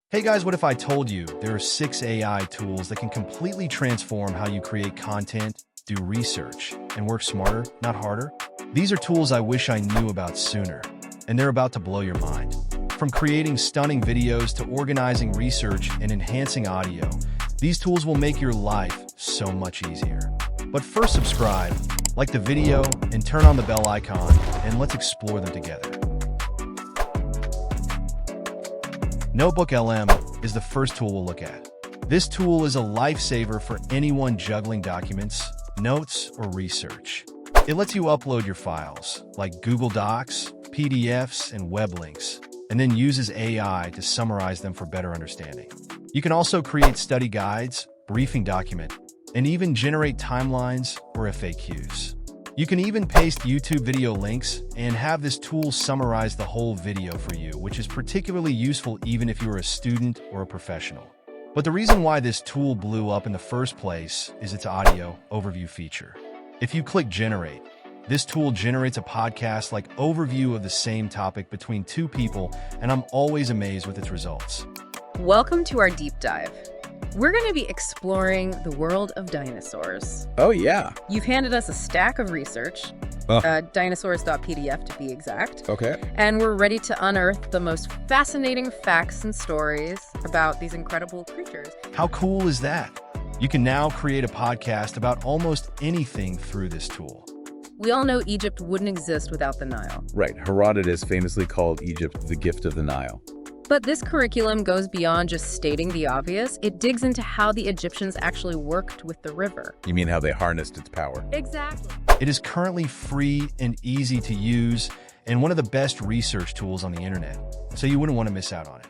Hey guys, what if I told you there are 6 AI tools that can completely transform how you create content, do research, and work smarter, not harder? These are tools I wish I knew about sooner, and they're about to blow your mind. From creating stunning videos to organizing research and enhancing audio, these tools will make your life so much easier. But first, subscribe, like the video, and turn on the bell icon, and let's explore them together. NotebookLM is the first tool we'll look at. This tool is a lifesaver for anyone juggling documents, notes, or research. It lets you upload your files, like Google Docs, PDFs, and web links, and then uses AI to summarize them for better understanding. You can also create study guides, briefing document, and even generate timelines or FAQs. You can even paste YouTube video links and have this tool summarize the whole video for you, which is particularly useful even if you're a student or a professional. But the reason why this tool blew up in the first place is its audio overview feature. If you click Generate, this tool generates a podcast-like overview of the same topic between two people, and I'm always amazed with its results. Welcome to our deep dive. We're going to be exploring the world of dinosaurs. Oh, yeah. You've handed us a stack of research, dinosaurs.pdf to be exact. Okay. And we're ready to unearth the most fascinating facts and stories about these incredible creatures. How cool is that? You can now create a podcast about almost anything through this tool. We all know Egypt wouldn't exist without the Nile. Right. Herodotus famously called Egypt the gift of the Nile. But this curriculum goes beyond just stating the obvious. It digs into how the Egyptians actually worked with the river. You mean how they harnessed its power? Exactly. It is currently free and easy to use, and one of the best research tools on the internet, so you wouldn't want to miss out on it.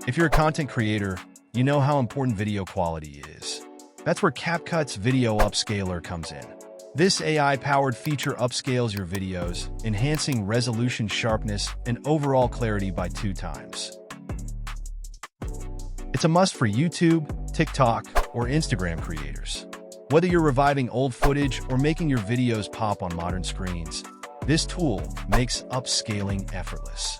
If you're a content creator, you know how important video quality is. That's where Capcut's Video Upscaler comes in. This AI-powered feature upscales your videos, enhancing resolution, sharpness, and overall clarity by 2 times. It's a must for YouTube, TikTok, or Instagram creators. Whether you're reviving old footage or making your videos pop on modern screens, this tool makes upscaling effortless.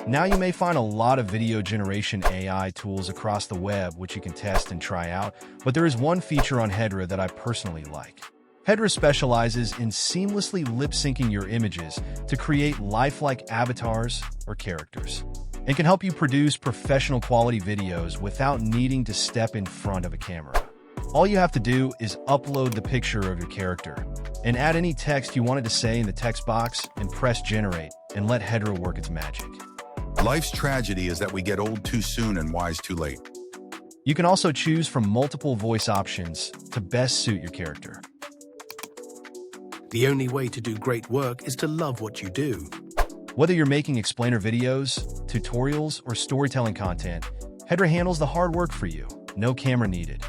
Now you may find a lot of video generation AI tools across the web which you can test and try out, but there is one feature on Hedra that I personally like. Hedra specializes in seamlessly lip-syncing your images to create lifelike avatars or characters, and can help you produce professional quality videos without needing to step in front of a camera. All you have to do is upload the picture of your character, and add any text you wanted to say in the text box, and press Generate, and let Hedra work its magic. Life's tragedy is that we get old too soon and wise too late. You can also choose from multiple voice options to best suit your character. The only way to do great work is to love what you do. Whether you're making explainer videos, tutorials, or storytelling content, Hedra handles the hard work for you. No camera needed.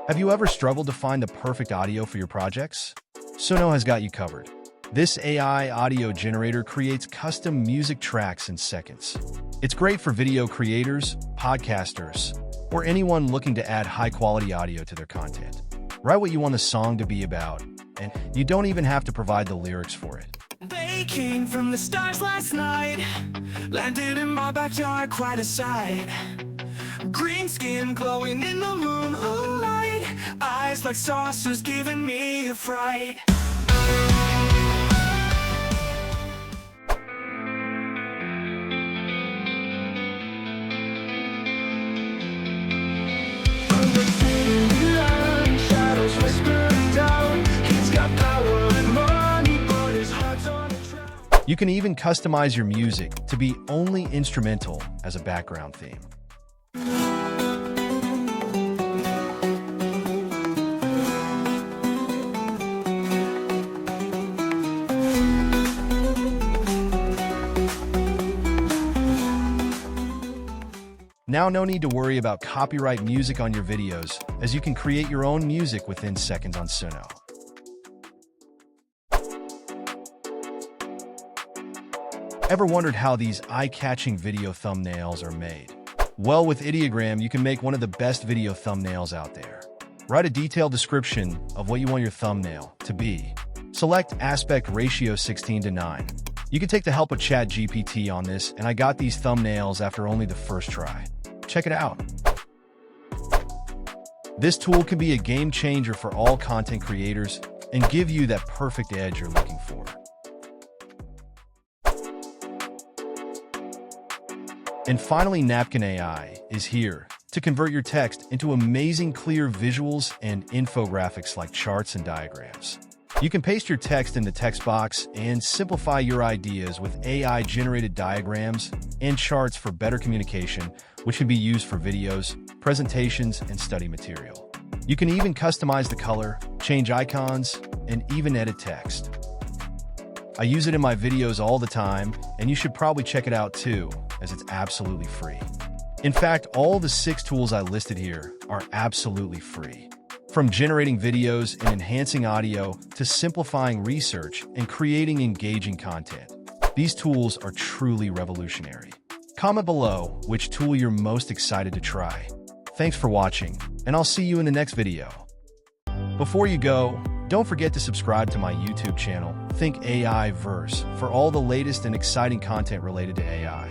Have you ever struggled to find the perfect audio for your projects? Suno has got you covered. This AI audio generator creates custom music tracks in seconds. It's great for video creators, podcasters, or anyone looking to add high-quality audio to their content. Write what you want the song to be about, and you don't even have to provide the lyrics for it. They came from the stars last night, landed in my backyard, quite a sight. Green skin glowing in the moonlight, eyes like saucers giving me a fright. You can even customize your music to be only instrumental as a background theme. Now, no need to worry about copyright music on your videos, as you can create your own music within seconds on Suno. Ever wondered how these eye-catching video thumbnails are made? Well, with Ideogram, you can make one of the best video thumbnails out there. Write a detailed description of what you want your thumbnail to be. Select aspect ratio 16:9. You can take the help of ChatGPT on this, and I got these thumbnails after only the first try. Check it out. This tool can be a game changer for all content creators and give you that perfect edge you're looking for. And finally, Napkin AI is here to convert your text into amazing clear visuals and infographics like charts and diagrams. You can paste your text in the text box and simplify your ideas with AI-generated diagrams and charts for better communication, which can be used for videos, presentations, and study material. You can even customize the color, change icons, and even edit text. I use it in my videos all the time, and you should probably check it out too, as it's absolutely free. In fact, all the 6 tools I listed here are absolutely free. From generating videos and enhancing audio to simplifying research and creating engaging content, these tools are truly revolutionary. Comment below which tool you're most excited to try. Thanks for watching, and I'll see you in the next video. Before you go, don't forget to subscribe to my YouTube channel, Think AI Verse, for all the latest and exciting content related to AI.